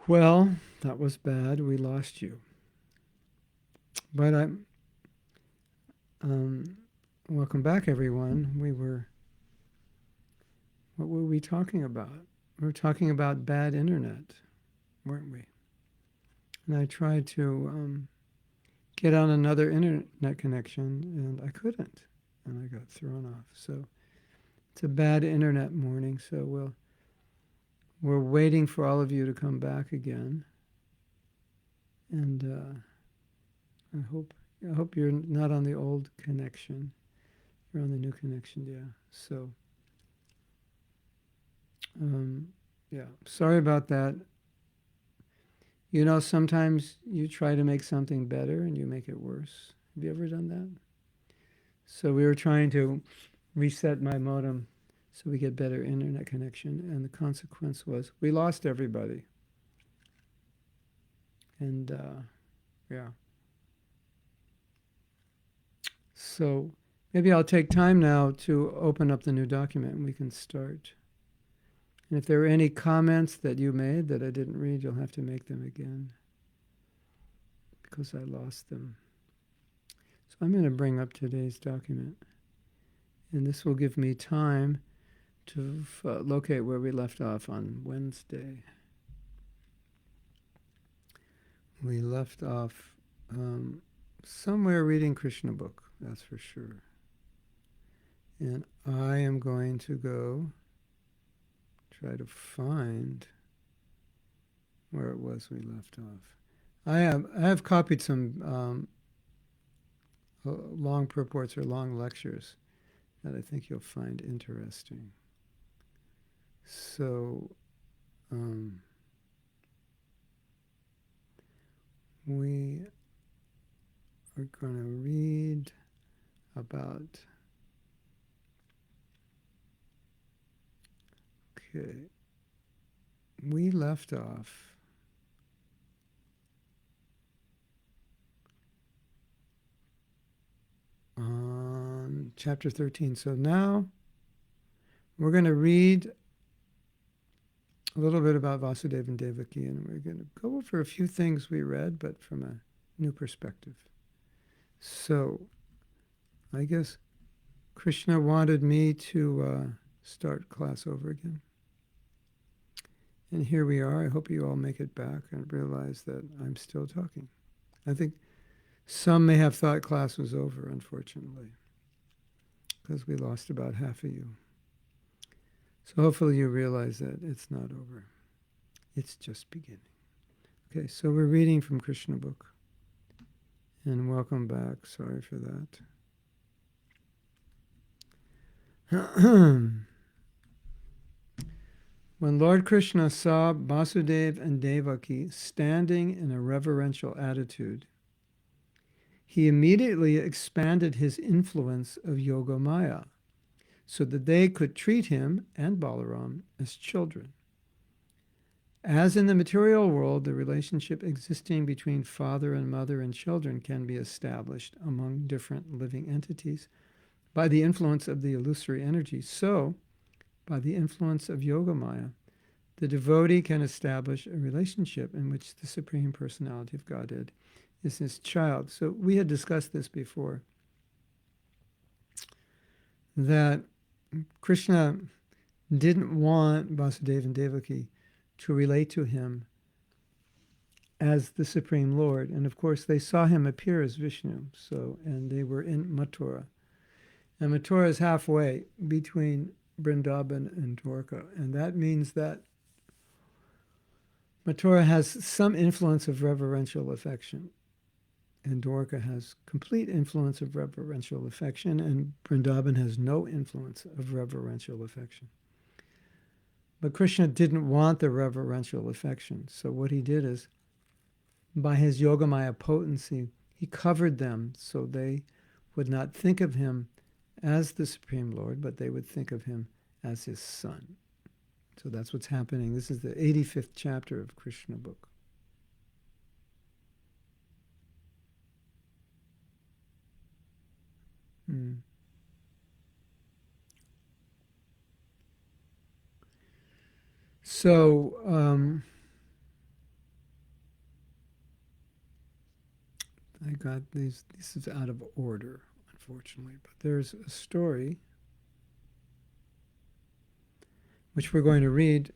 Well, that was bad. We lost you. But um, welcome back, everyone. What were we talking about? We were talking about bad internet, weren't we? And I tried to get on another internet connection, and I couldn't, and I got thrown off. So it's a bad internet morning. So we're waiting for all of you to come back again, and I hope you're not on the old connection. You're on the new connection, yeah. So, yeah, sorry about that. You know, sometimes you try to make something better and you make it worse. Have you ever done that? So we were trying to reset my modem so we get better internet connection, and the consequence was we lost everybody. And yeah, so maybe I'll take time now to open up the new document and we can start. And if there are any comments that you made that I didn't read, you'll have to make them again because I lost them. So I'm going to bring up today's document. And this will give me time to locate where we left off on Wednesday. We left off somewhere reading Krishna book, that's for sure. And I am going to go try to find where it was we left off. I have copied some long purports or long lectures that I think you'll find interesting. So we are going to read about, okay, we left off on chapter 13. So now we're going to read a little bit about Vasudeva and Devaki, and we're going to go over a few things we read, but from a new perspective. So I guess Krishna wanted me to start class over again. And here we are. I hope you all make it back and realize that I'm still talking. I think some may have thought class was over, unfortunately, because we lost about half of you. So hopefully you realize that it's not over. It's just beginning. Okay, so we're reading from Krishna book. And welcome back. Sorry for that. When Lord Krishna saw Vasudeva and Devaki standing in a reverential attitude, he immediately expanded his influence of Yoga Maya so that they could treat him and Balaram as children. As in the material world, the relationship existing between father and mother and children can be established among different living entities by the influence of the illusory energy, so by the influence of Yoga Maya, the devotee can establish a relationship in which the Supreme Personality of Godhead is his child. So we had discussed this before, that Krishna didn't want Vasudeva and Devaki to relate to him as the Supreme Lord. And of course, they saw him appear as Vishnu, and they were in Mathura. And Mathura is halfway between Vrindavan and Dwarka, and that means that Mathura has some influence of reverential affection, and Dwarka has complete influence of reverential affection, and Vrindavan has no influence of reverential affection. But Krishna didn't want the reverential affection, so what he did is, by his Yogamaya potency, he covered them so they would not think of him as the Supreme Lord, but they would think of him as his son. So that's what's happening. This is the 85th chapter of Krishna book. So I got these. This is out of order, unfortunately. But there's a story which we're going to read.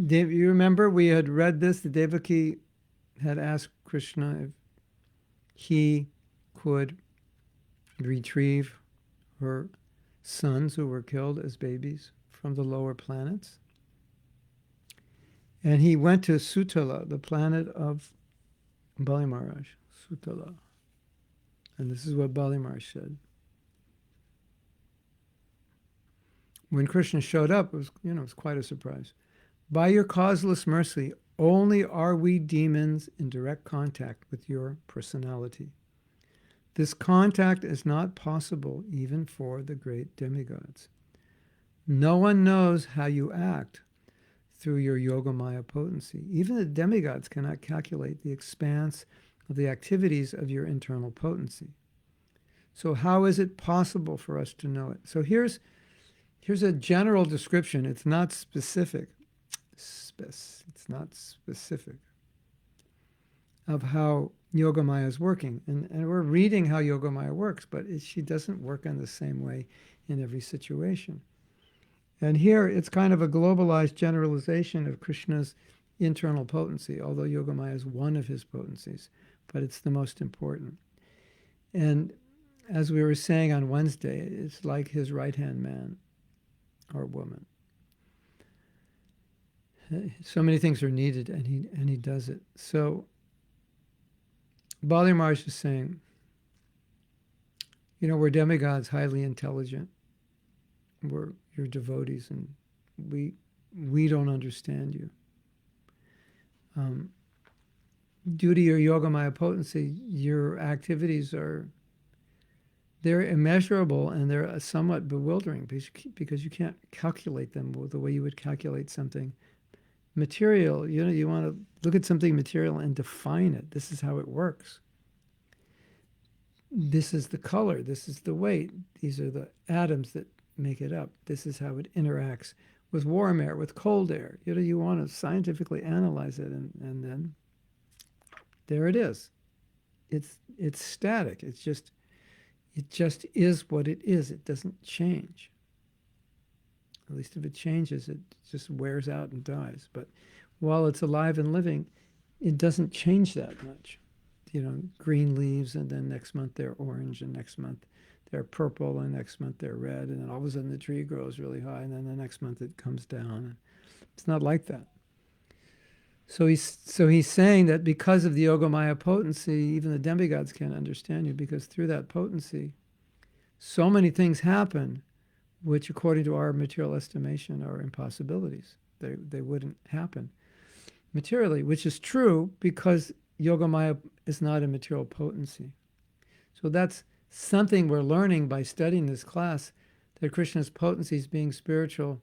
Dave, you remember we had read this? The Devaki had asked Krishna if he could retrieve her sons who were killed as babies from the lower planets. And he went to Sutala, the planet of Bali Maharaj, Sutala. And this is what Bali Maharaj said. When Krishna showed up, it was quite a surprise. By your causeless mercy, only are we demons in direct contact with your personality. This contact is not possible even for the great demigods. No one knows how you act through your Yogamaya potency. Even the demigods cannot calculate the expanse of the activities of your internal potency. So how is it possible for us to know it? So here's a general description. It's not specific. It's not specific of how Yogamaya is working. And we're reading how Yogamaya works, but she doesn't work in the same way in every situation. And here it's kind of a globalized generalization of Krishna's internal potency, although Yogamaya is one of his potencies, but it's the most important. And as we were saying on Wednesday, it's like his right-hand man or woman. So many things are needed, and he does it. So Bali Maharaj is saying, we're demigods, highly intelligent. We're your devotees, and we don't understand you. Due to your Yogamaya potency, your activities they're immeasurable, and they're somewhat bewildering because you can't calculate them the way you would calculate something material. You want to look at something material and define it. This is how it works. This is the color. This is the weight. These are the atoms that make it up. This is how it interacts with warm air, with cold air. You want to scientifically analyze it, and then there it is. It's static. It just is what it is. It doesn't change. At least if it changes, it just wears out and dies. But while it's alive and living, it doesn't change that much. Green leaves, and then next month they're orange, and next month they're purple, and next month they're red, and then all of a sudden the tree grows really high, and then the next month it comes down. It's not like that. So he's saying that because of the Yogamaya potency, even the demigods can't understand you, because through that potency, so many things happen which, according to our material estimation, are impossibilities. They wouldn't happen materially, which is true because Yogamaya is not a material potency. So that's something we're learning by studying this class, that Krishna's potencies, being spiritual,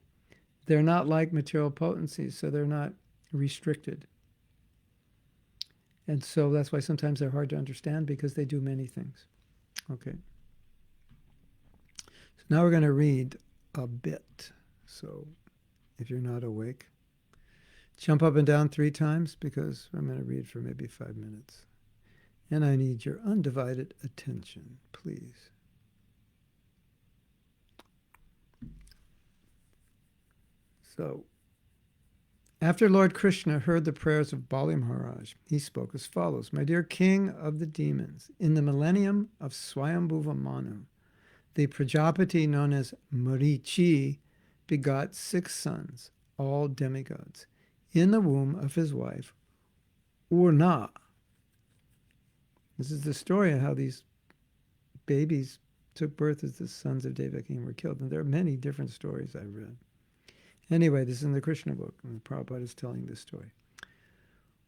they're not like material potencies, so they're not restricted. And so that's why sometimes they're hard to understand, because they do many things. Okay. So now we're going to read a bit. So if you're not awake, jump up and down 3 times, because I'm going to read for maybe 5 minutes. And I need your undivided attention, please. So, after Lord Krishna heard the prayers of Bali Maharaj, he spoke as follows. My dear king of the demons, in the millennium of Swayambhuva Manu, the Prajapati known as Marichi begot 6 sons, all demigods, in the womb of his wife, Urna. This is the story of how these babies took birth as the sons of Devaki and were killed. And there are many different stories I've read. Anyway, this is in the Krishna book, and Prabhupada is telling this story.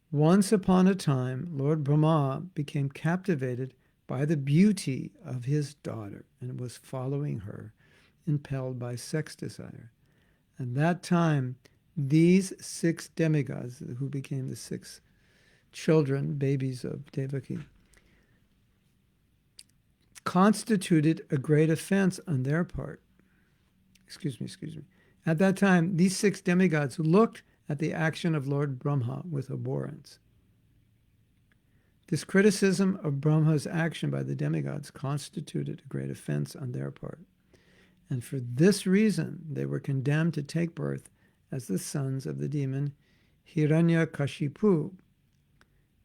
Once upon a time, Lord Brahma became captivated by the beauty of his daughter and was following her, impelled by sex desire. At that time, these 6 demigods, who became the 6 children, babies of Devaki, constituted a great offense on their part. Excuse me. At that time, these 6 demigods looked at the action of Lord Brahma with abhorrence. This criticism of Brahma's action by the demigods constituted a great offense on their part. And for this reason, they were condemned to take birth as the sons of the demon Hiranyakashipu.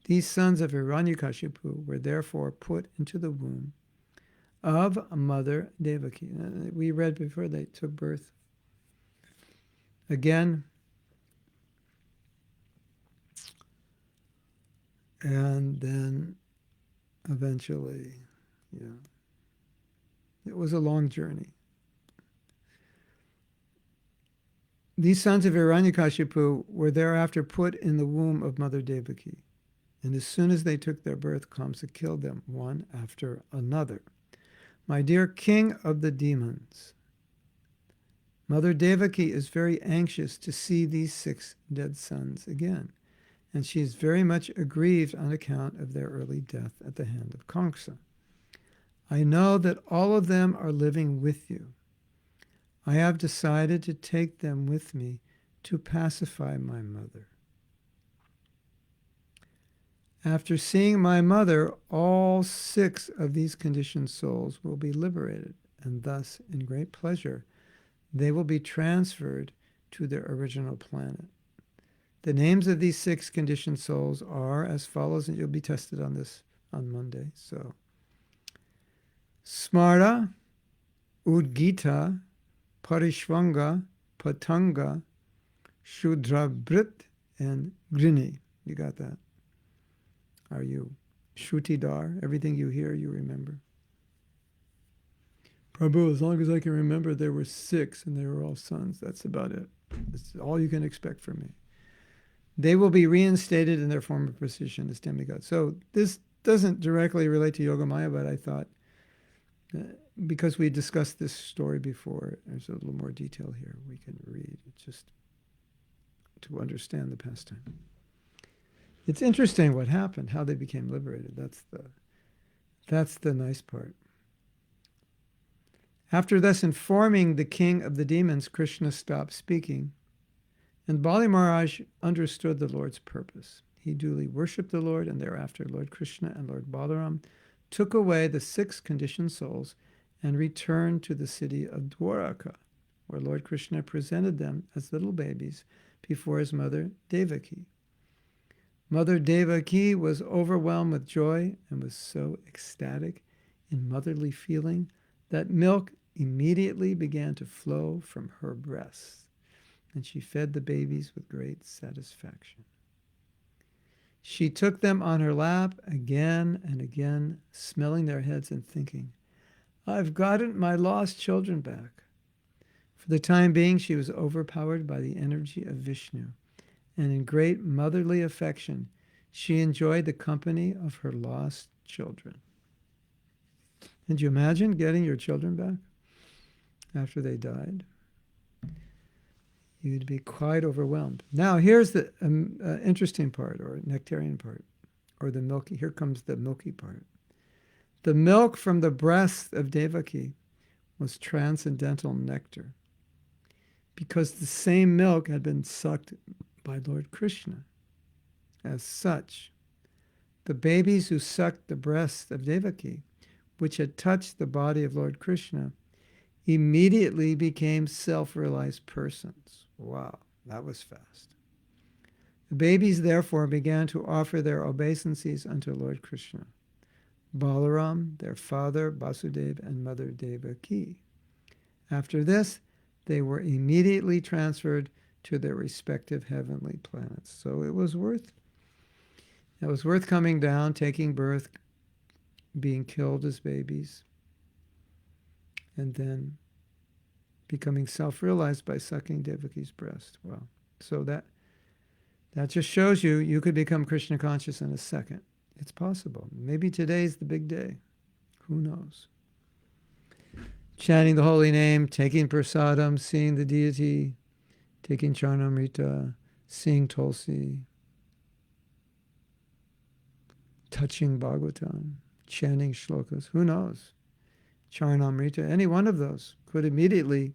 These sons of Hiranyakashipu were therefore put into the womb of Mother Devaki. We read before they took birth. Again, and then eventually, it was a long journey. These sons of Hiranyakashipu were thereafter put in the womb of Mother Devaki. And as soon as they took their birth, Kamsa killed them one after another. My dear king of the demons, Mother Devaki is very anxious to see these 6 dead sons again, and she is very much aggrieved on account of their early death at the hand of Kamsa. I know that all of them are living with you. I have decided to take them with me to pacify my mother. After seeing my mother, all 6 of these conditioned souls will be liberated, and thus, in great pleasure, they will be transferred to their original planet. The names of these 6 conditioned souls are as follows, and you'll be tested on this on Monday. So, Smara, Udgita, Parishvanga, Patanga, Shudrabrit, and Grini. You got that? Are you Shrutidar? Everything you hear, you remember? Prabhu, as long as I can remember, there were 6 and they were all sons. That's about it. That's all you can expect from me. They will be reinstated in their former position as demigods. So this doesn't directly relate to Yogamaya, but I thought, because we discussed this story before, there's a little more detail here we can read, just to understand the pastime. It's interesting what happened, how they became liberated. That's the nice part. After thus informing the king of the demons, Krishna stopped speaking, and Bali Maharaj understood the Lord's purpose. He duly worshipped the Lord, and thereafter Lord Krishna and Lord Balaram took away the 6 conditioned souls and returned to the city of Dwaraka, where Lord Krishna presented them as little babies before his mother Devaki. Mother Devaki was overwhelmed with joy and was so ecstatic in motherly feeling that milk immediately began to flow from her breasts, and she fed the babies with great satisfaction. She took them on her lap again and again, smelling their heads and thinking, I've gotten my lost children back. For the time being, she was overpowered by the energy of Vishnu, and in great motherly affection, she enjoyed the company of her lost children. Can you imagine getting your children back after they died? You'd be quite overwhelmed. Now, here's the interesting part, or nectarian part, or the milky. Here comes the milky part. The milk from the breast of Devaki was transcendental nectar, because the same milk had been sucked by Lord Krishna. As such, the babies who sucked the breast of Devaki, which had touched the body of Lord Krishna, immediately became self-realized persons. Wow, that was fast. The babies therefore began to offer their obeisances unto Lord Krishna, Balaram, their father, Vasudeva, and mother Devaki. After this, they were immediately transferred to their respective heavenly planets. So it was worth coming down, taking birth, being killed as babies, and then becoming self-realized by sucking Devaki's breast. Wow. So that just shows you could become Krishna conscious in a second. It's possible. Maybe today's the big day. Who knows? Chanting the holy name, taking prasadam, seeing the deity, taking charnamrita, seeing Tulsi, touching Bhagavatam, chanting shlokas. Who knows? Charnamrita, any one of those could immediately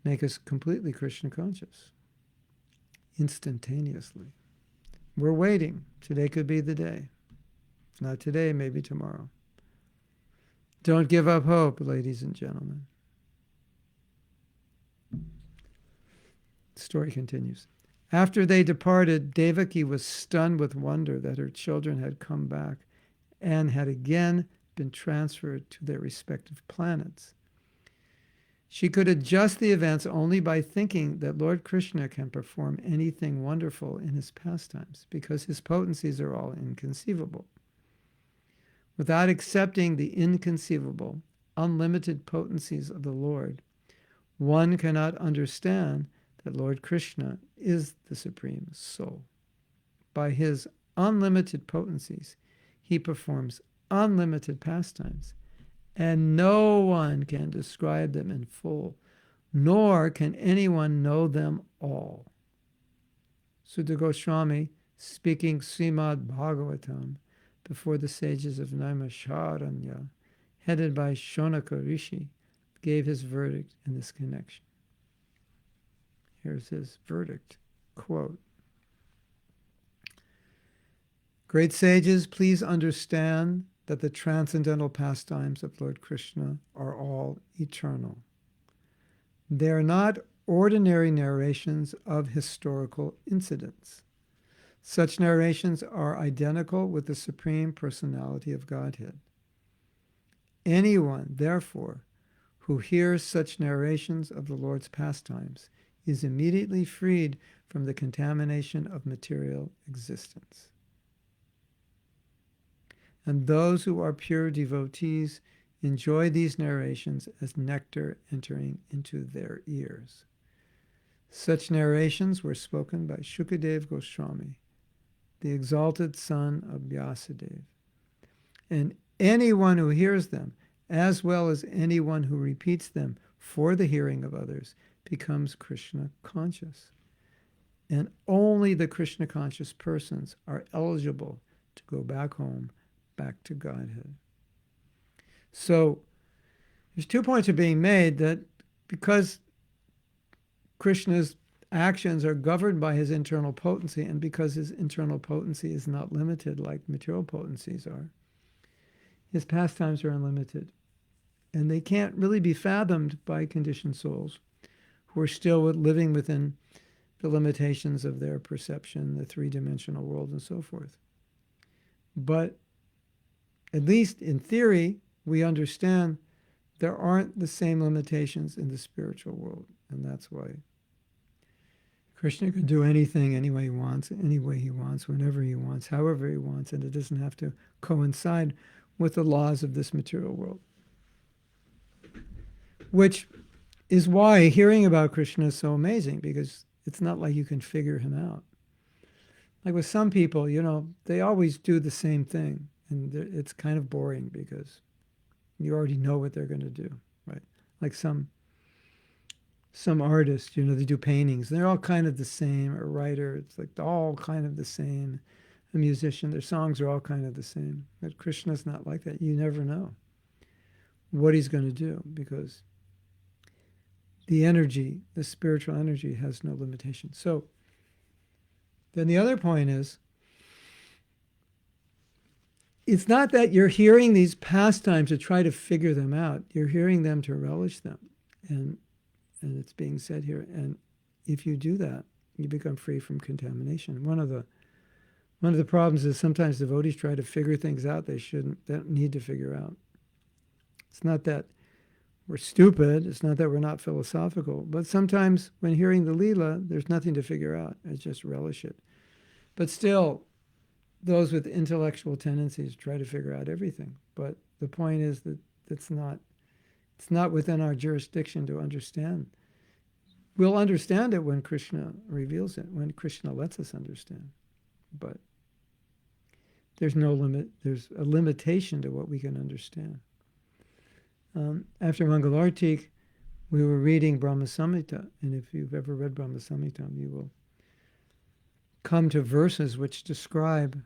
make us completely Krishna conscious, instantaneously. We're waiting. Today could be the day. Not today, maybe tomorrow. Don't give up hope, ladies and gentlemen. The story continues. After they departed, Devaki was stunned with wonder that her children had come back and had again been transferred to their respective planets. She could adjust the events only by thinking that Lord Krishna can perform anything wonderful in his pastimes, because his potencies are all inconceivable. Without accepting the inconceivable, unlimited potencies of the Lord, one cannot understand that Lord Krishna is the Supreme Soul. By his unlimited potencies, he performs unlimited pastimes, and no one can describe them in full, nor can anyone know them all. Sutta Goswami, speaking Srimad Bhagavatam before the sages of Naimisharanya, headed by Shonaka Rishi, gave his verdict in this connection. Here's his verdict, quote, "Great sages, please understand that the transcendental pastimes of Lord Krishna are all eternal. They are not ordinary narrations of historical incidents. Such narrations are identical with the Supreme Personality of Godhead. Anyone, therefore, who hears such narrations of the Lord's pastimes is immediately freed from the contamination of material existence. And those who are pure devotees enjoy these narrations as nectar entering into their ears. Such narrations were spoken by Shukadev Goswami, the exalted son of Vyasadeva. And anyone who hears them, as well as anyone who repeats them for the hearing of others, becomes Krishna conscious. And only the Krishna conscious persons are eligible to go back home, back to Godhead." So there's 2 points are being made, that because Krishna's actions are governed by his internal potency, and because his internal potency is not limited like material potencies are, his pastimes are unlimited. And they can't really be fathomed by conditioned souls who are still living within the limitations of their perception, the three-dimensional world, and so forth. But at least in theory, we understand there aren't the same limitations in the spiritual world. And that's why Krishna can do anything any way he wants, whenever he wants, however he wants, and it doesn't have to coincide with the laws of this material world. Which is why hearing about Krishna is so amazing, because it's not like you can figure him out. Like with some people, they always do the same thing, and it's kind of boring because you already know what they're going to do, right? Like some artists, they do paintings, and they're all kind of the same. A writer, it's like all kind of the same. A musician, their songs are all kind of the same. But Krishna's not like that. You never know what he's going to do, because the energy, the spiritual energy, has no limitation. So then the other point is, it's not that you're hearing these pastimes to try to figure them out. You're hearing them to relish them. And it's being said here. And if you do that, you become free from contamination. One of the problems is sometimes devotees try to figure things out they don't need to figure out. It's not that we're stupid. It's not that we're not philosophical. But sometimes when hearing the Leela, there's nothing to figure out. It's just relish it. But still, those with intellectual tendencies try to figure out everything. But the point is that it's not within our jurisdiction to understand. We'll understand it when Krishna reveals it, when Krishna lets us understand. But there's no limit. There's a limitation to what we can understand. After Mangalartik, we were reading Brahma Samhita, and if you've ever read Brahma Samhita, you will come to verses which describe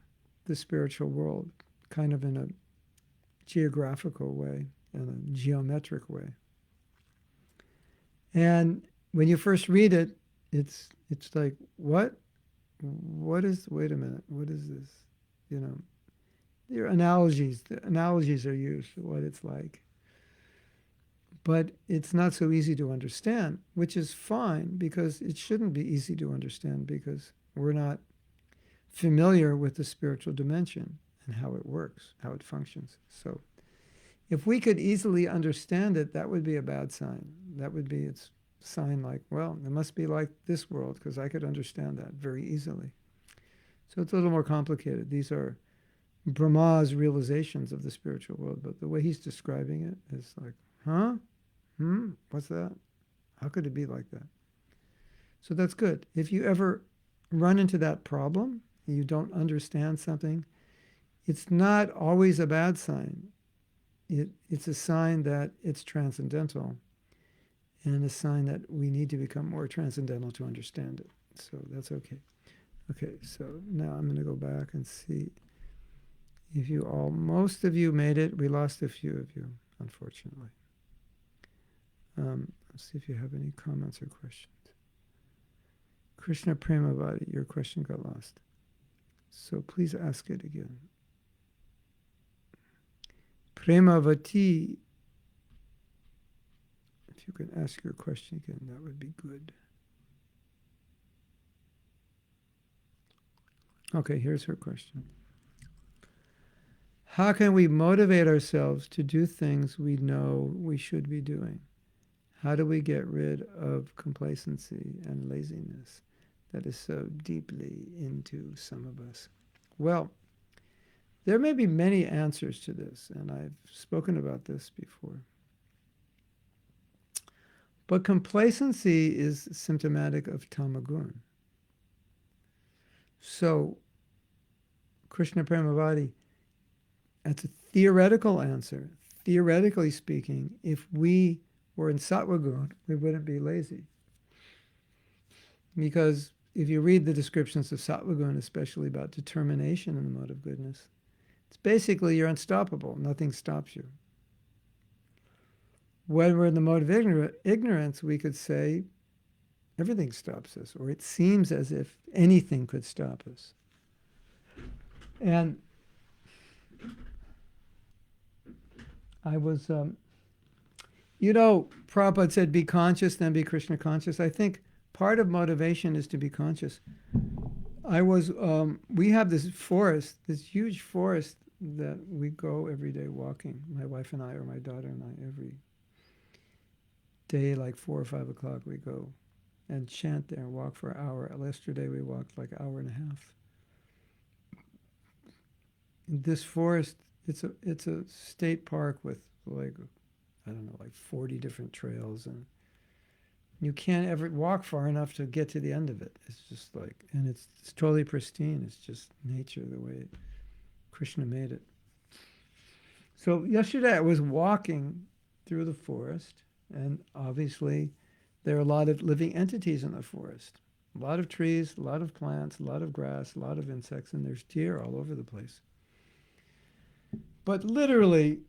the spiritual world kind of in a geographical way, in a geometric way. And when you first read it, it's like, wait a minute, what is this? There are analogies. The analogies are used for what it's like. But it's not so easy to understand, which is fine because it shouldn't be easy to understand because we're not familiar with the spiritual dimension and how it works, how it functions. So if we could easily understand it, that would be a bad sign. That would be its sign like, well, it must be like this world because I could understand that very easily. So it's a little more complicated. These are Brahma's realizations of the spiritual world, but the way he's describing it is like, huh? What's that? How could it be like that? So that's good. If you ever run into that problem, you don't understand something, it's not always a bad sign. It's a sign that it's transcendental and a sign that we need to become more transcendental to understand it. So that's okay. Okay, so now I'm going to go back and see if you all, most of you made it. We lost a few of you, unfortunately. Let's see if you have any comments or questions. Krishna Premavati, your question got lost. So please ask it again. Premavati, if you can ask your question again, that would be good. Okay, here's her question. How can we motivate ourselves to do things we know we should be doing? How do we get rid of complacency and laziness that is so deeply into some of us? Well, there may be many answers to this, and I've spoken about this before. But complacency is symptomatic of tamagun. So, Krishna Premavati, that's a theoretical answer. Theoretically speaking, if we were in sattva-gun, we wouldn't be lazy. Because if you read the descriptions of sattva-gun, especially about determination in the mode of goodness, it's basically you're unstoppable. Nothing stops you. When we're in the mode of ignorance, we could say everything stops us, or it seems as if anything could stop us. And I was, Prabhupada said, be conscious, then be Krishna conscious. I think part of motivation is to be conscious. We have this forest, this huge forest that we go every day walking. My wife and I, or my daughter and I, every day, like 4 or 5 o'clock, we go and chant there and walk for an hour. Yesterday we walked like an hour and a half. This forest, it's a state park with like 40 different trails, and you can't ever walk far enough to get to the end of it. It's just like, and it's totally pristine. It's just nature, the way Krishna made it. So yesterday I was walking through the forest, and obviously there are a lot of living entities in the forest. A lot of trees, a lot of plants, a lot of grass, a lot of insects, and there's deer all over the place. But literally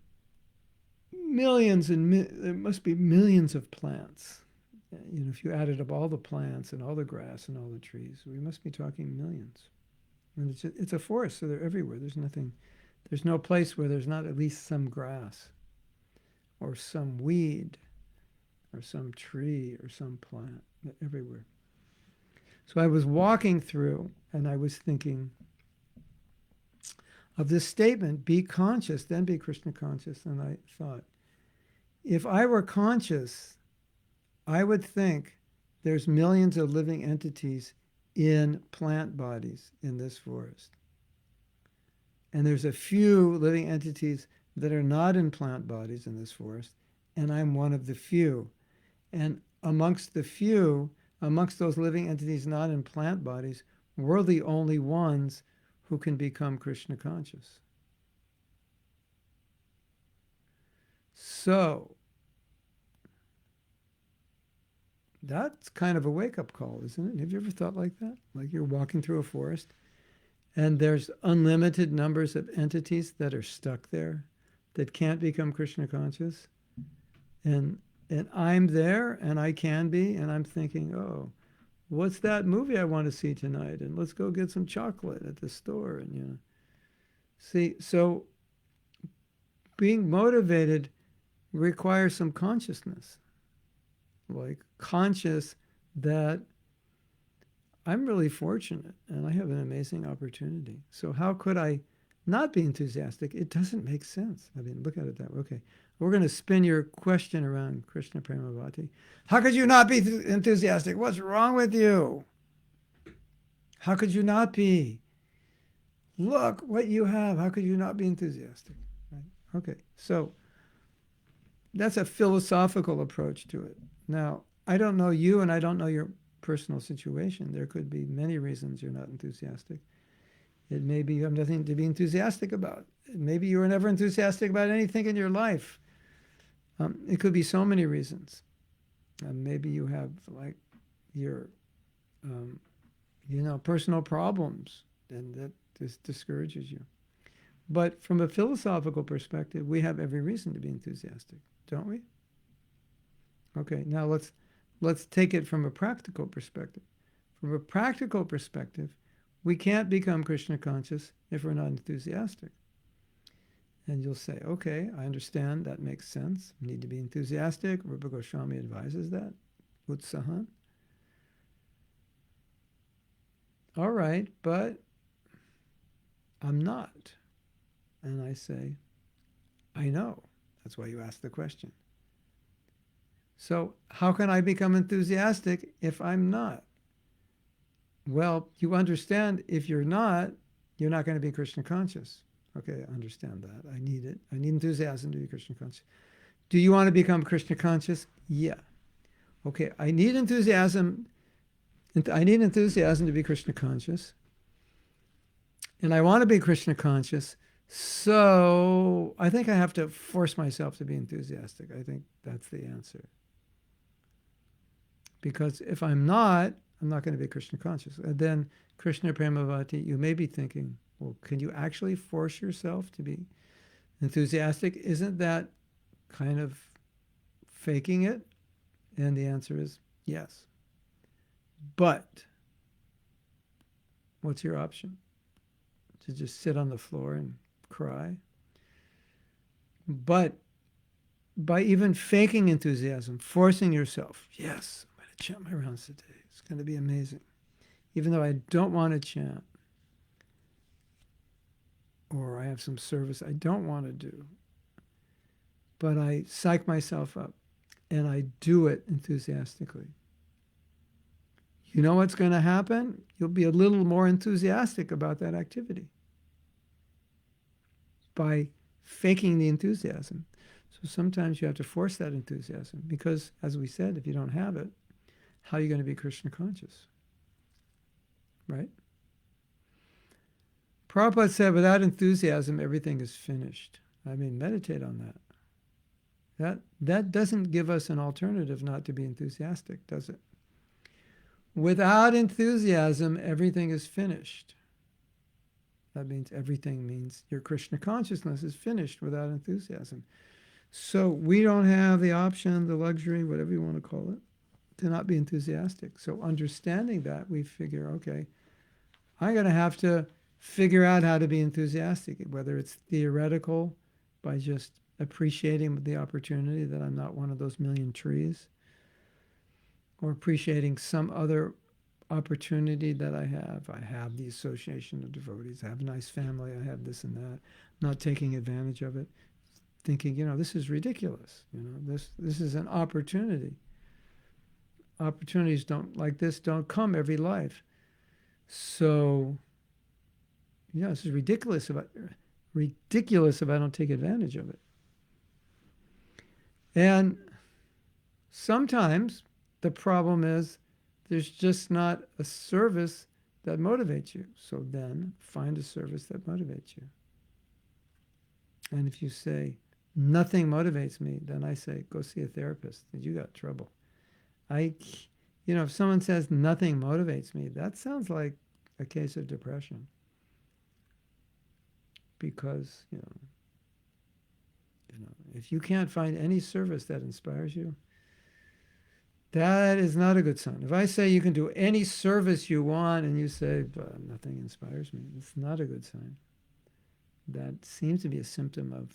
millions and there must be millions of plants. If you added up all the plants and all the grass and all the trees, we must be talking millions. And it's a forest, so they're everywhere. There's no place where there's not at least some grass or some weed or some tree or some plant, everywhere. So I was walking through and I was thinking of this statement, be conscious, then be Krishna conscious. And I thought, if I were conscious, I would think there's millions of living entities in plant bodies in this forest. And there's a few living entities that are not in plant bodies in this forest, and I'm one of the few. And amongst the few, amongst those living entities not in plant bodies, we're the only ones who can become Krishna conscious. So, that's kind of a wake-up call, isn't it? Have you ever thought like that? Like you're walking through a forest and there's unlimited numbers of entities that are stuck there that can't become Krishna conscious. And I'm there and I can be, and I'm thinking, oh, what's that movie I want to see tonight? And let's go get some chocolate at the store. And See, so being motivated requires some consciousness, like conscious that I'm really fortunate and I have an amazing opportunity. So how could I not be enthusiastic? It doesn't make sense. I mean, look at it that way. Okay. We're going to spin your question around, Krishna Premavati. How could you not be enthusiastic? What's wrong with you? How could you not be? Look what you have. How could you not be enthusiastic? Right? Okay. So that's a philosophical approach to it. Now, I don't know you and I don't know your personal situation. There could be many reasons you're not enthusiastic. It may be you have nothing to be enthusiastic about. Maybe you were never enthusiastic about anything in your life. It could be so many reasons. Maybe you have like your, personal problems, and that just discourages you. But from a philosophical perspective, we have every reason to be enthusiastic, don't we? Okay, now let's take it from a practical perspective. From a practical perspective, we can't become Krishna conscious if we're not enthusiastic. And you'll say, okay, I understand, that makes sense. We need to be enthusiastic. Rupa Goswami advises that. Utsahan. All right, but I'm not. And I say, I know. That's why you asked the question. So how can I become enthusiastic if I'm not? Well, you understand if you're not going to be Krishna conscious. Okay, I understand that. I need it. I need enthusiasm to be Krishna conscious. Do you want to become Krishna conscious? Yeah. Okay, I need enthusiasm. I need enthusiasm to be Krishna conscious. And I want to be Krishna conscious. So I think I have to force myself to be enthusiastic. I think that's the answer. Because if I'm not going to be Krishna conscious. And then Krishna Premavati, you may be thinking, well, can you actually force yourself to be enthusiastic? Isn't that kind of faking it? And the answer is yes. But what's your option? To just sit on the floor and cry? But by even faking enthusiasm, forcing yourself, yes, I'm going to chant my rounds today. It's going to be amazing. Even though I don't want to chant, or I have some service I don't want to do, but I psych myself up and I do it enthusiastically. You know what's going to happen? You'll be a little more enthusiastic about that activity by faking the enthusiasm. So sometimes you have to force that enthusiasm because, as we said, if you don't have it, how are you going to be Krishna conscious? Right? Prabhupada said, without enthusiasm, everything is finished. I mean, meditate on that. That doesn't give us an alternative not to be enthusiastic, does it? Without enthusiasm, everything is finished. That means everything means your Krishna consciousness is finished without enthusiasm. So we don't have the option, the luxury, whatever you want to call it, to not be enthusiastic. So understanding that, we figure, okay, I'm going to have to figure out how to be enthusiastic, whether it's theoretical by just appreciating the opportunity that I'm not one of those million trees, or appreciating some other opportunity that I have. I have the association of devotees. I have a nice family. I have this and that. Not taking advantage of it. Thinking, this is ridiculous. This is an opportunity. Opportunities like this don't come every life. So, this is ridiculous if I don't take advantage of it. And sometimes the problem is there's just not a service that motivates you. So then find a service that motivates you. And if you say, nothing motivates me, then I say, go see a therapist. You got trouble. If someone says nothing motivates me, that sounds like a case of depression. Because, if you can't find any service that inspires you, that is not a good sign. If I say you can do any service you want and you say, but nothing inspires me, it's not a good sign. that seems to be a symptom of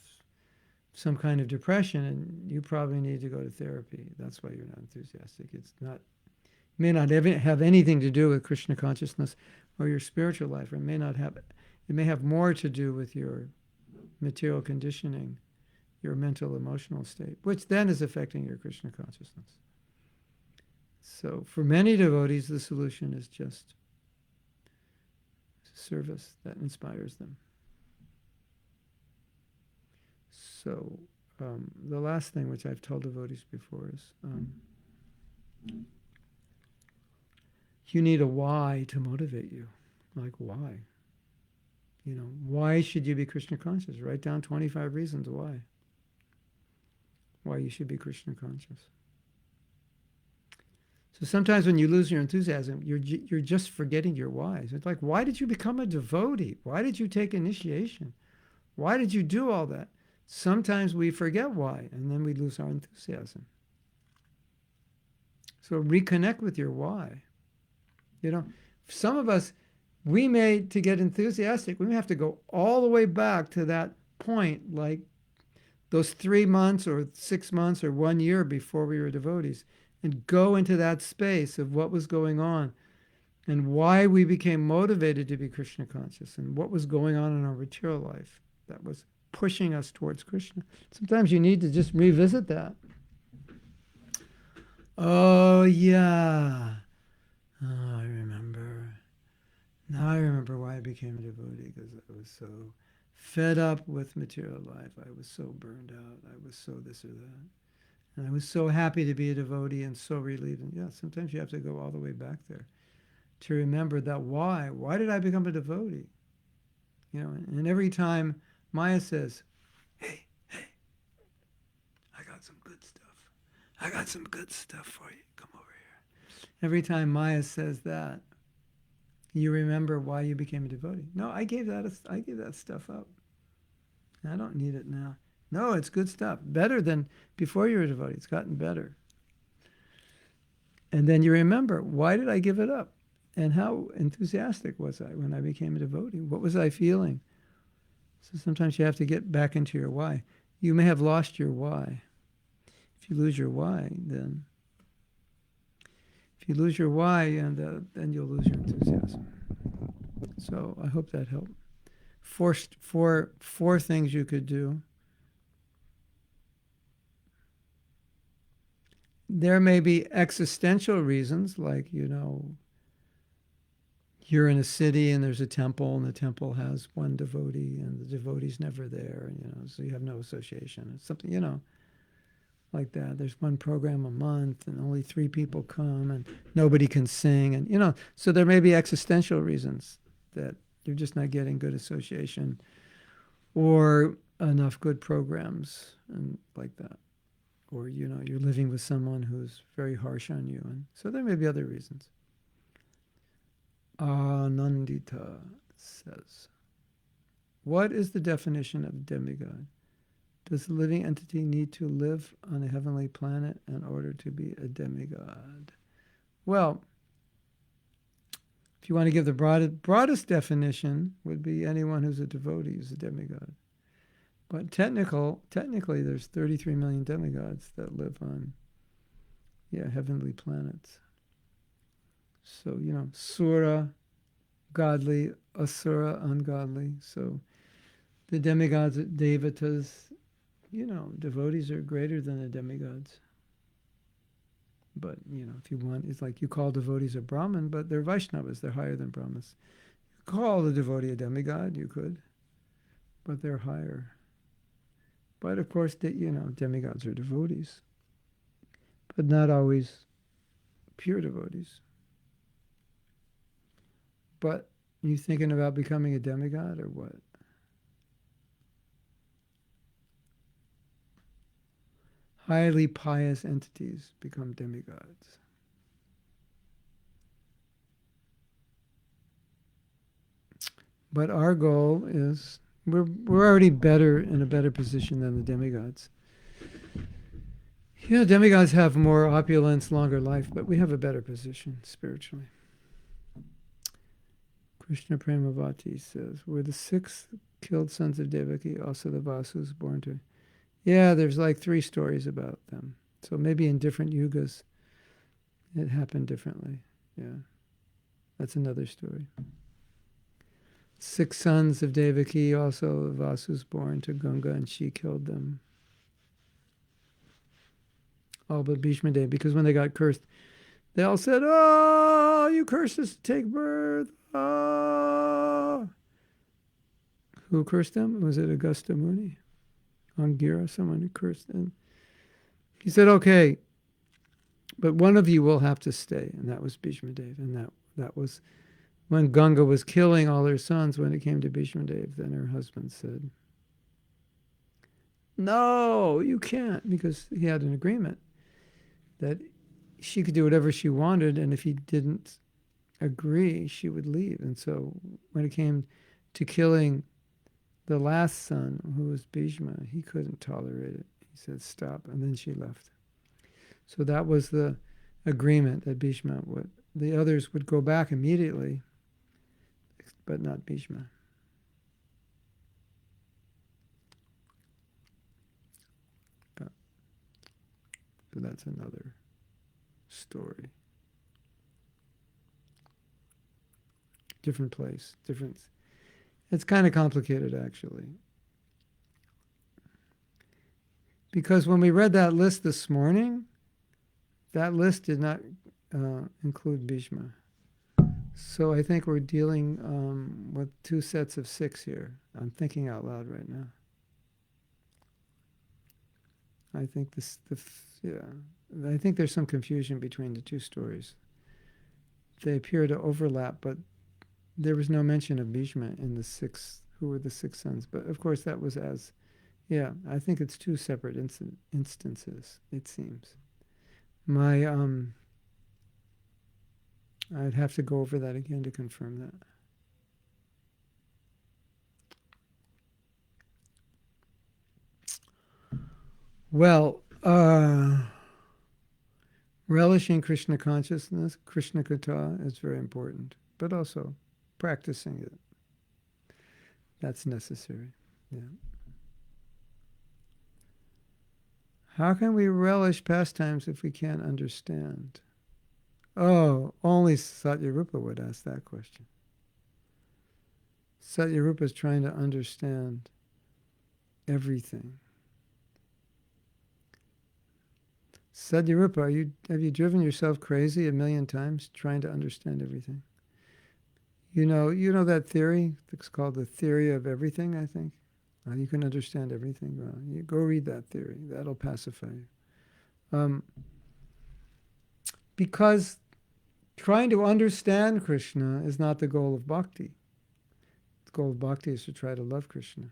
some kind of depression, and you probably need to go to therapy. That's why you're not enthusiastic. It's not, may not have anything to do with Krishna consciousness or your spiritual life, or it may have more to do with your material conditioning, your mental emotional state, which then is affecting your Krishna consciousness. So for many devotees, the solution is just service that inspires them. So the last thing, which I've told devotees before, is you need a why to motivate you. Like, why? You know, why should you be Krishna conscious? Write down 25 reasons why. Why you should be Krishna conscious. So sometimes when you lose your enthusiasm, you're just forgetting your whys. It's like, why did you become a devotee? Why did you take initiation? Why did you do all that? Sometimes we forget why, and then we lose our enthusiasm. So reconnect with your why. You know, some of us, to get enthusiastic, we may have to go all the way back to that point, like those 3 months or 6 months or 1 year before we were devotees, and go into that space of what was going on and why we became motivated to be Krishna conscious and what was going on in our material life that was pushing us towards Krishna. Sometimes you need to just revisit that. Oh, yeah. Oh, I remember. Now I remember why I became a devotee, because I was so fed up with material life. I was so burned out. I was so this or that. And I was so happy to be a devotee and so relieved. And yeah, sometimes you have to go all the way back there to remember that why. Why did I become a devotee? You know, and every time Maya says, hey, I got some good stuff. I got some good stuff for you. Come over here. Every time Maya says that, you remember why you became a devotee. No, I gave that stuff up. I don't need it now. No, it's good stuff. Better than before you were a devotee. It's gotten better. And then you remember, why did I give it up? And how enthusiastic was I when I became a devotee? What was I feeling? So sometimes you have to get back into your why. You may have lost your why. If you lose your why, then then you'll lose your enthusiasm. So I hope that helped. Four things you could do. There may be existential reasons, like, you know, you're in a city and there's a temple and the temple has one devotee and the devotee's never there, you know, so you have no association. It's something, you know, like that. There's one program a month and only 3 people come and nobody can sing, and, you know, so there may be existential reasons that you're just not getting good association or enough good programs and like that. Or, you know, you're living with someone who's very harsh on you. And so there may be other reasons. Anandita says, what is the definition of demigod? Does the living entity need to live on a heavenly planet in order to be a demigod? Well, if you want to give the broadest definition, would be anyone who's a devotee is a demigod. But technically, there's 33 million demigods that live on, heavenly planets. So, you know, Sura, godly, Asura, ungodly. So the demigods, devatas, you know, devotees are greater than the demigods. But, you know, if you want, it's like you call devotees a Brahmin, but they're Vaishnavas, they're higher than Brahmas. You call the devotee a demigod, you could, but they're higher. But of course, demigods are devotees, but not always pure devotees. But you thinking about becoming a demigod or what? Highly pious entities become demigods. But our goal is, we're already in a better position than the demigods. You know, demigods have more opulence, longer life, but we have a better position spiritually. Krishna Premavati says, we're the 6th killed sons of Devaki, also the Vasus born to. Yeah, there's like 3 stories about them. So maybe in different yugas it happened differently. Yeah, that's another story. 6 sons of Devaki, also the Vasus born to Ganga, and she killed them. All but Bhishma Dev, because when they got cursed, they all said, "Oh, you cursed us to take birth." Oh. Who cursed them? Was it Augusta Muni? Angira, someone who cursed them. He said, "Okay, but one of you will have to stay," and that was Bhishma Dev. And that was when Ganga was killing all her sons. When it came to Bhishma Dev, then her husband said, "No, you can't," because he had an agreement that she could do whatever she wanted, and if he didn't agree, she would leave. And so when it came to killing the last son, who was Bhishma, he couldn't tolerate it. He said, "Stop," and then she left. So that was the agreement that Bhishma would. The others would go back immediately, but not Bhishma. So that's another story. Different place, different. It's kind of complicated, actually. Because when we read that list this morning, that list did not include Bhishma. So I think we're dealing with 2 sets of 6 here. I'm thinking out loud right now. I think I think there's some confusion between the 2 stories. They appear to overlap, but there was no mention of Bhishma in the 6, who were the 6 sons. But of course that was I think it's 2 separate instances, it seems. I'd have to go over that again to confirm that. Well, relishing Krishna consciousness, Krishna Katha, is very important, but also practicing it. That's necessary. Yeah. How can we relish pastimes if we can't understand? Oh, only Satyarupa would ask that question. Satyarupa is trying to understand everything. Satyarupa, have you driven yourself crazy 1,000,000 times trying to understand everything? You know that theory? It's called the theory of everything, I think. You can understand everything. Well, you go read that theory. That'll pacify you. Because trying to understand Krishna is not the goal of bhakti. The goal of bhakti is to try to love Krishna.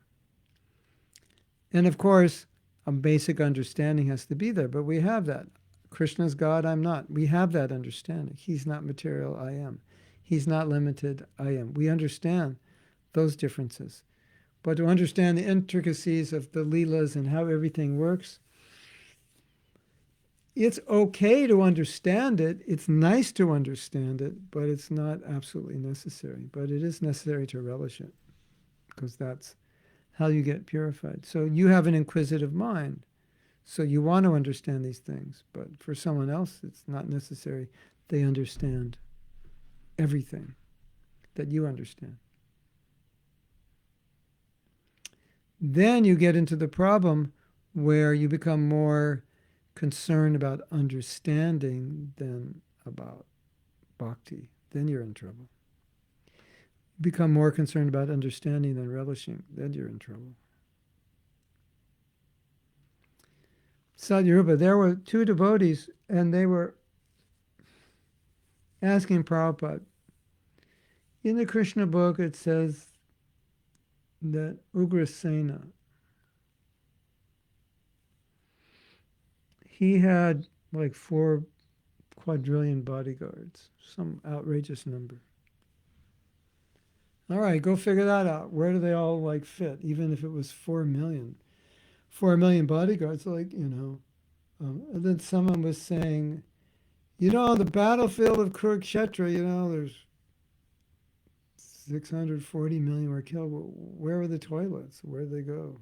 And of course, a basic understanding has to be there, but we have that. Krishna's God, I'm not. We have that understanding. He's not material, I am. He's not limited, I am. We understand those differences. But to understand the intricacies of the Lilas and how everything works, it's okay to understand it. It's nice to understand it, but it's not absolutely necessary. But it is necessary to relish it, because that's how you get purified. So you have an inquisitive mind. So you want to understand these things. But for someone else, it's not necessary they understand everything that you understand. Then you get into the problem where you become more concerned about understanding than about bhakti. Then you're in trouble. Become more concerned about understanding than relishing. Then you're in trouble. Sadhyarupa, there were 2 devotees, and they were asking Prabhupada. In the Krishna book, it says that Ugrasena, he had like 4 quadrillion bodyguards, some outrageous number. All right, go figure that out. Where do they all like fit? Even if it was 4 million. 4 million bodyguards, And then someone was saying, on the battlefield of Kurukshetra, 640 million were killed. Where were the toilets? Where'd they go?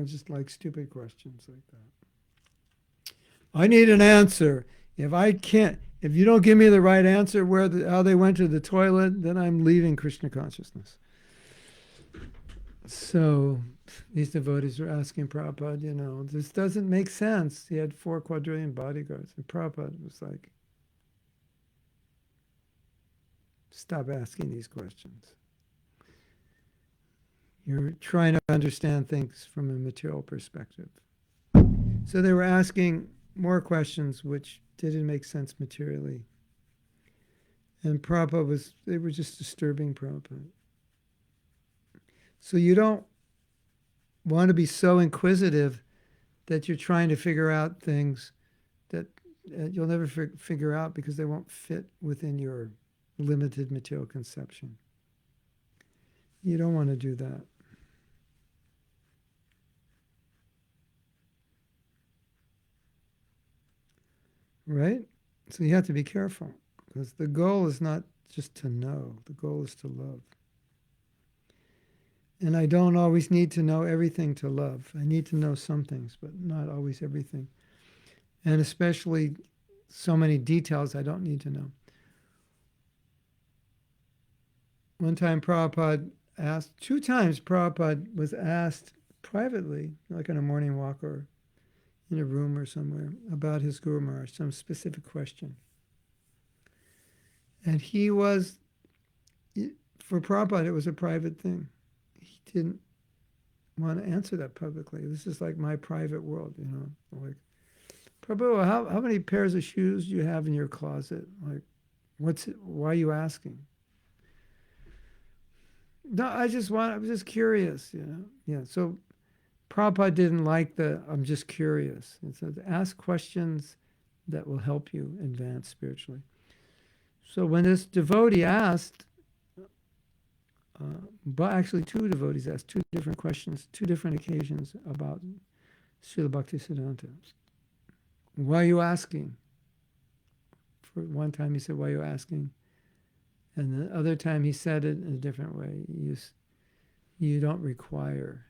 Just like stupid questions like that. I need an answer. If you don't give me the right answer how they went to the toilet, then I'm leaving Krishna consciousness. So these devotees were asking Prabhupada, this doesn't make sense. He had 4 quadrillion bodyguards. And Prabhupada was like, stop asking these questions. You're trying to understand things from a material perspective. So they were asking more questions which didn't make sense materially. And they were just disturbing Prabhupada. So you don't want to be so inquisitive that you're trying to figure out things that you'll never figure out because they won't fit within your limited material conception. You don't want to do that. Right? So you have to be careful because the goal is not just to know, the goal is to love. And I don't always need to know everything to love. I need to know some things, but not always everything. And especially so many details I don't need to know. One time Prabhupada asked, 2 times Prabhupada was asked privately, like on a morning walk or in a room or somewhere, about his Guru Maharaj, some specific question. And for Prabhupada, it was a private thing. He didn't want to answer that publicly. This is like my private world, like, Prabhu, how many pairs of shoes do you have in your closet? Like, why are you asking? No, I was just curious, Yeah, so Prabhupada didn't like I'm just curious. And so ask questions that will help you advance spiritually. So when this devotee asked, but actually 2 devotees asked 2 different questions, 2 different occasions about Srila Bhaktisiddhanta. Why are you asking? For one time he said, why are you asking? And the other time he said it in a different way. You don't require.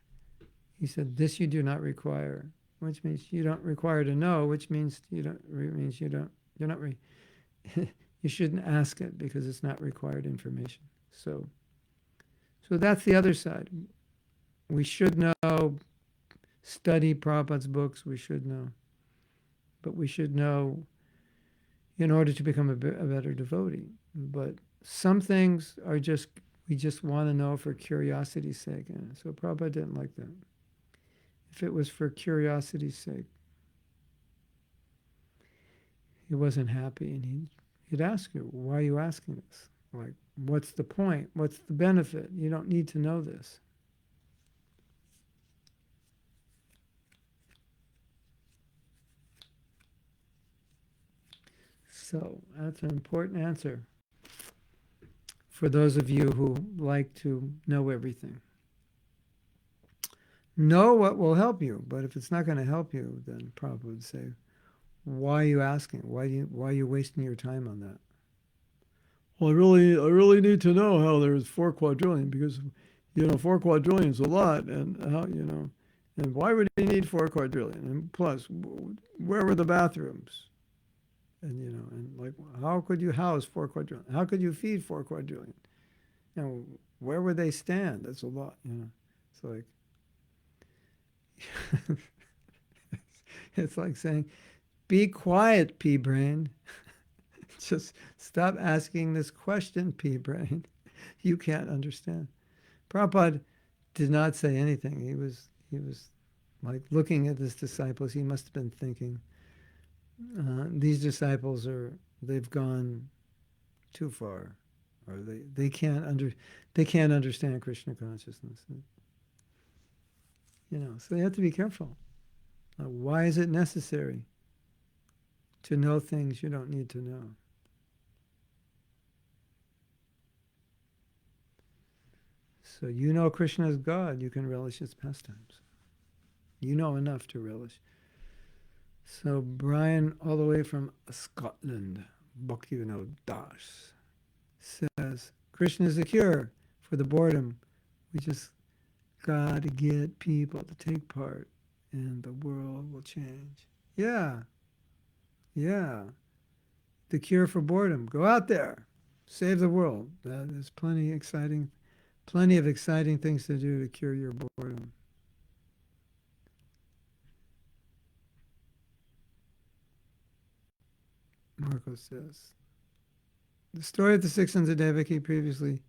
He said, this you do not require, which means you don't require to know, which means you shouldn't ask it because it's not required information. So that's the other side. We should know, study Prabhupada's books, we should know. But we should know in order to become a better devotee. But some things are we just want to know for curiosity's sake. And so Prabhupada didn't like that. If it was for curiosity's sake, he wasn't happy, and he'd ask you, why are you asking this? Like, what's the point? What's the benefit? You don't need to know this. So that's an important answer for those of you who like to know everything. Know what will help you, but if it's not going to help you, then Prabhupada would say, why are you asking? Why are you wasting your time on that? Well, I really need to know how there's 4 quadrillion because, 4 quadrillion is a lot, and how, and why would he need 4 quadrillion? And plus, where were the bathrooms? And, and like, how could you house 4 quadrillion? How could you feed 4 quadrillion? Where would they stand? That's a lot, It's like, it's like saying, be quiet, pea-brain. Just stop asking this question, pea-brain. You can't understand. Prabhupada did not say anything. He was like looking at his disciples. He must have been thinking, these disciples they've gone too far, or they can't understand Krishna consciousness. So you have to be careful. Why is it necessary to know things you don't need to know? So Krishna is God, you can relish his pastimes. You know enough to relish. So Brian, all the way from Scotland, Bhaktivinoda Das, says, Krishna is the cure for the boredom. We just got to get people to take part, and the world will change. Yeah, yeah. The cure for boredom. Go out there, save the world. There's plenty of exciting things to do to cure your boredom. Marcos says, the story of the 6 sons of Devaki, previously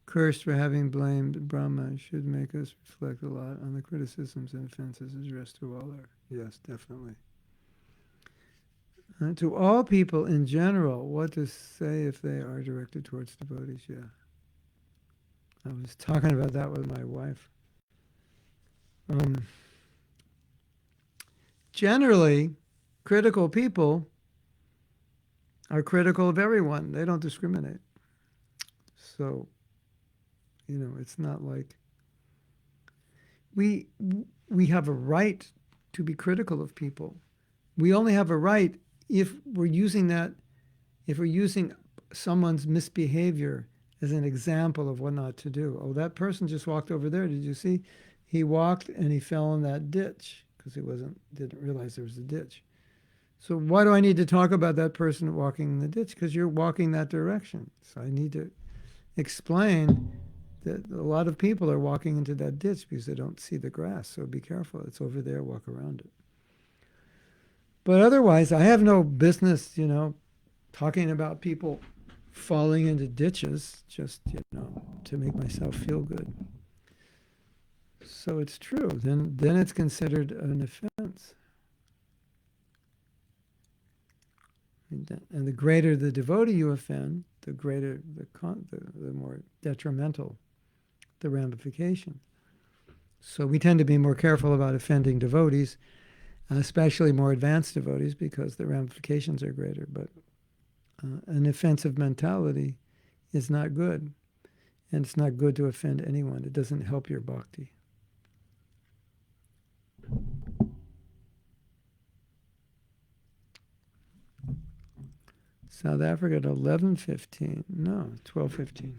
cursed for having blamed Brahma, should make us reflect a lot on the criticisms and offenses addressed to all our. Yes, definitely. To all people in general, what to say if they are directed towards devotees. Yeah. I was talking about that with my wife. Generally, critical people are critical of everyone. They don't discriminate. So, it's not like we have a right to be critical of people. We only have a right if we're using someone's misbehavior as an example of what not to do. Oh, that person just walked over there. Did you see? He walked and he fell in that ditch because he didn't realize there was a ditch. So why do I need to talk about that person walking in the ditch? Because you're walking that direction. So I need to explain that a lot of people are walking into that ditch because they don't see the grass. So be careful. It's over there. Walk around it. But otherwise, I have no business, talking about people falling into ditches just, to make myself feel good. So it's true. Then it's considered an offense. And the greater the devotee you offend, the greater the more detrimental the ramification. So we tend to be more careful about offending devotees, especially more advanced devotees, because the ramifications are greater. But an offensive mentality is not good. And it's not good to offend anyone. It doesn't help your bhakti. South Africa at 11:15. No, 12:15.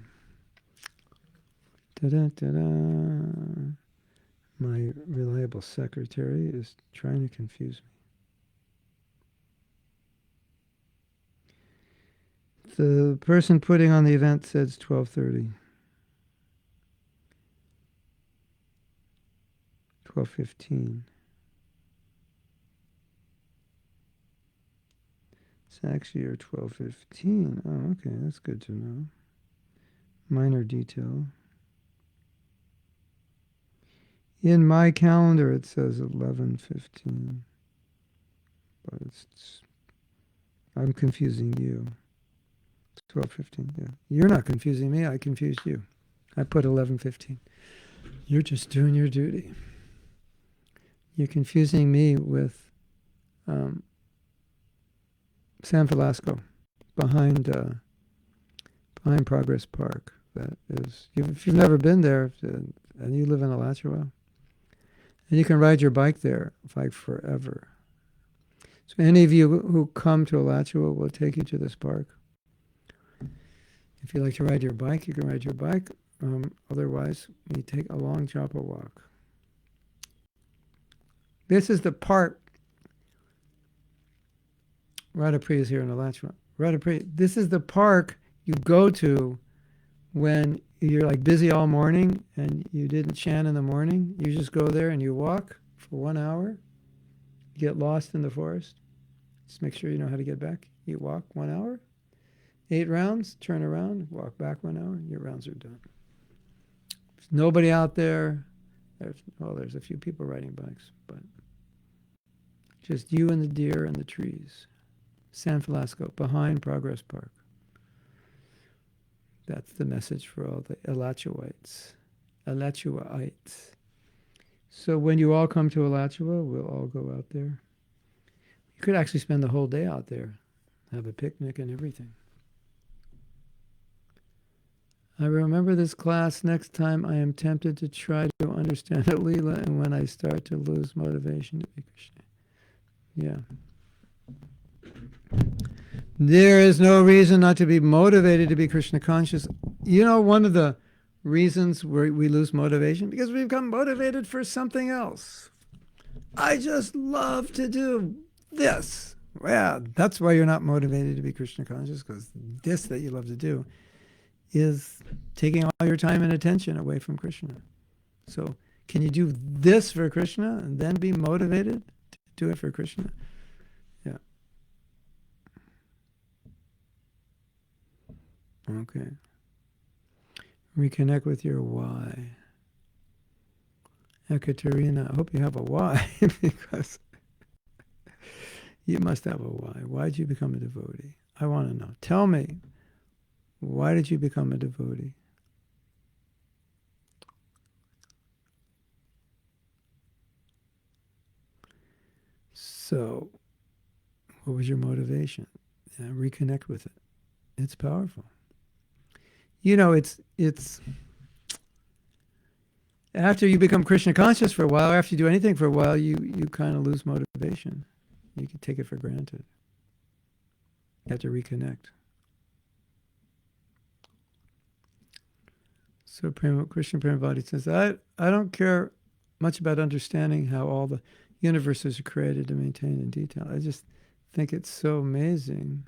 Da-da-da-da. My reliable secretary is trying to confuse me. The person putting on the event says 12:30. 12:15. It's actually your 12:15. Oh, okay, that's good to know. Minor detail. In my calendar, it says 11:15, but I'm confusing you. It's 12:15. Yeah, you're not confusing me. I confused you. I put 11:15. You're just doing your duty. You're confusing me with San Velasco, behind Progress Park. That is, if you've never been there, and you live in Alachua, and you can ride your bike there like forever. So any of you who come to Alachua will take you to this park. If you like to ride your bike, you can ride your bike. Otherwise, you take a long chopper walk. This is the park. Radhapriya is here in Alachua. Radhapriya, this is the park you go to when you're like busy all morning and you didn't chant in the morning. You just go there and you walk for 1 hour. You get lost in the forest. Just make sure you know how to get back. You walk 1 hour, 8 rounds, turn around, walk back 1 hour, your rounds are done. There's nobody out there. There's a few people riding bikes, but just you and the deer and the trees. San Velasco, behind Progress Park. That's the message for all the Alachuaites. So when you all come to Alachua, we'll all go out there. You could actually spend the whole day out there, have a picnic and everything. I remember this class. Next time I am tempted to try to understand a Lila, and when I start to lose motivation to be Krishna. Yeah. There is no reason not to be motivated to be Krishna conscious. You know, one of the reasons we lose motivation, because we become motivated for something else. I just love to do this. Well, that's why you're not motivated to be Krishna conscious, because this that you love to do is taking all your time and attention away from Krishna. So can you do this for Krishna and then be motivated to do it for Krishna? Yeah. Okay. Reconnect with your why. Ekaterina, I hope you have a why, because you must have a why. Why did you become a devotee? I want to know. Tell me, why did you become a devotee? So, what was your motivation? Yeah, reconnect with it. It's powerful. You know, it's after you become Krishna conscious for a while, after you do anything for a while, you kind of lose motivation. You can take it for granted. You have to reconnect. So Krishna Premabhati says, I don't care much about understanding how all the universes are created and maintained in detail. I just think it's so amazing.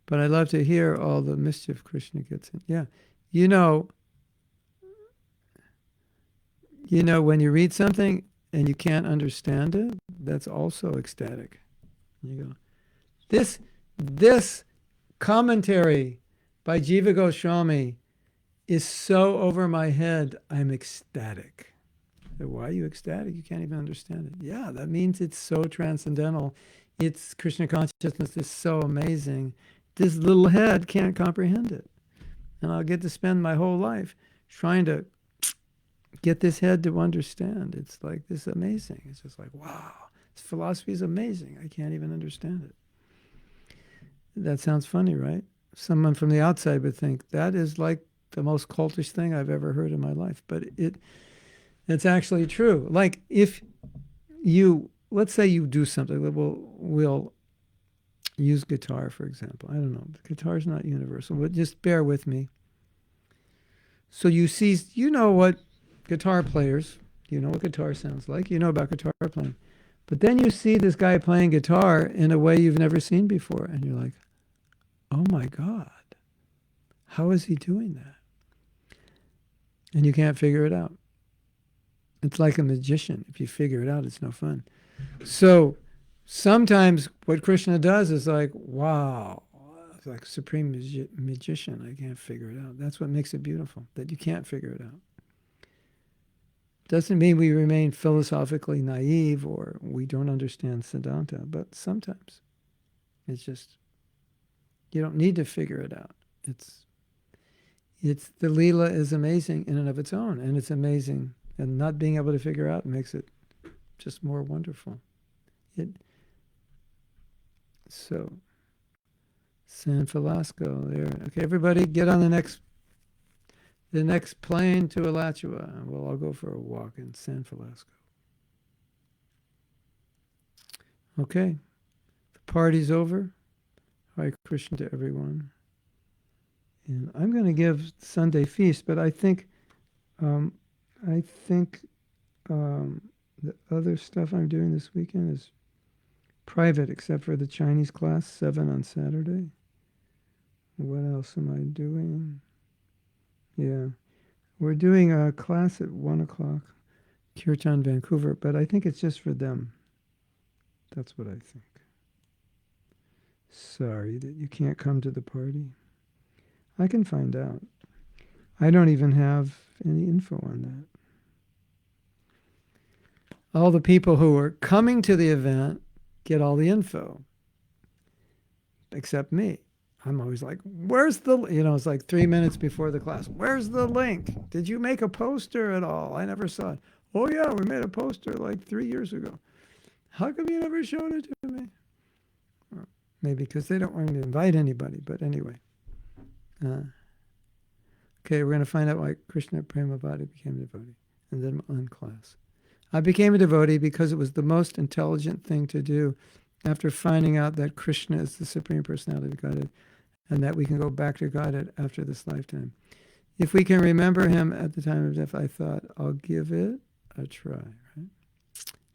But I love to hear all the mischief Krishna gets in. Yeah. You know, when you read something and you can't understand it, that's also ecstatic. You go, this commentary by Jiva Goswami is so over my head, I'm ecstatic. Why are you ecstatic? You can't even understand it. Yeah, that means it's so transcendental. It's Krishna consciousness is so amazing. This little head can't comprehend it. And I'll get to spend my whole life trying to get this head to understand. It's like this amazing. It's just like, wow, this philosophy is amazing. I can't even understand it. That sounds funny, right? Someone from the outside would think that is like the most cultish thing I've ever heard in my life. But it's actually true. Like if you, let's say you do something, we'll use guitar, for example. I don't know. Guitar is not universal, but just bear with me. So you see, you know what guitar players, you know what guitar sounds like. You know about guitar playing. But then you see this guy playing guitar in a way you've never seen before. And you're like, oh my God, how is he doing that? And you can't figure it out. It's like a magician. If you figure it out, it's no fun. So sometimes what Krishna does is like, wow, it's like supreme magician. I can't figure it out. That's what makes it beautiful, that you can't figure it out. Doesn't mean we remain philosophically naive or we don't understand Siddhanta, but sometimes it's just, you don't need to figure it out. It's the Leela is amazing in and of its own, and it's amazing. And not being able to figure out makes it just more wonderful. So, San Velasco there. Okay, everybody get on the next plane to Alachua. We'll all go for a walk in San Velasco. Okay, the party's over. Hare Krishna to everyone. And I'm going to give Sunday feast, but I think the other stuff I'm doing this weekend is private, except for the Chinese class, 7 on Saturday. What else am I doing? Yeah, we're doing a class at 1 o'clock, Kirtan, Vancouver, but I think it's just for them. That's what I think. Sorry that you can't come to the party. I can find out. I don't even have any info on that. All the people who are coming to the event get all the info, except me. I'm always like, where's the, it's like 3 minutes before the class. Where's the link? Did you make a poster at all? I never saw it. Oh yeah, we made a poster like 3 years ago. How come you never showed it to me? Or maybe because they don't want me to invite anybody, but anyway. Okay, we're going to find out why Krishna Premabhati became a devotee. And then on class. I became a devotee because it was the most intelligent thing to do after finding out that Krishna is the Supreme Personality of Godhead, and that we can go back to Godhead after this lifetime. If we can remember him at the time of death, I thought, I'll give it a try. Right?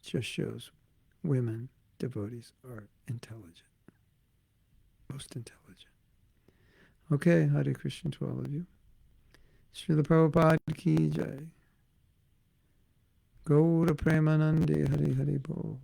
Just shows women devotees are intelligent. Most intelligent. Okay, Hare Krishna to all of you. Srila Prabhupada ki jai. Gaura Premanande Hare Hare Bo.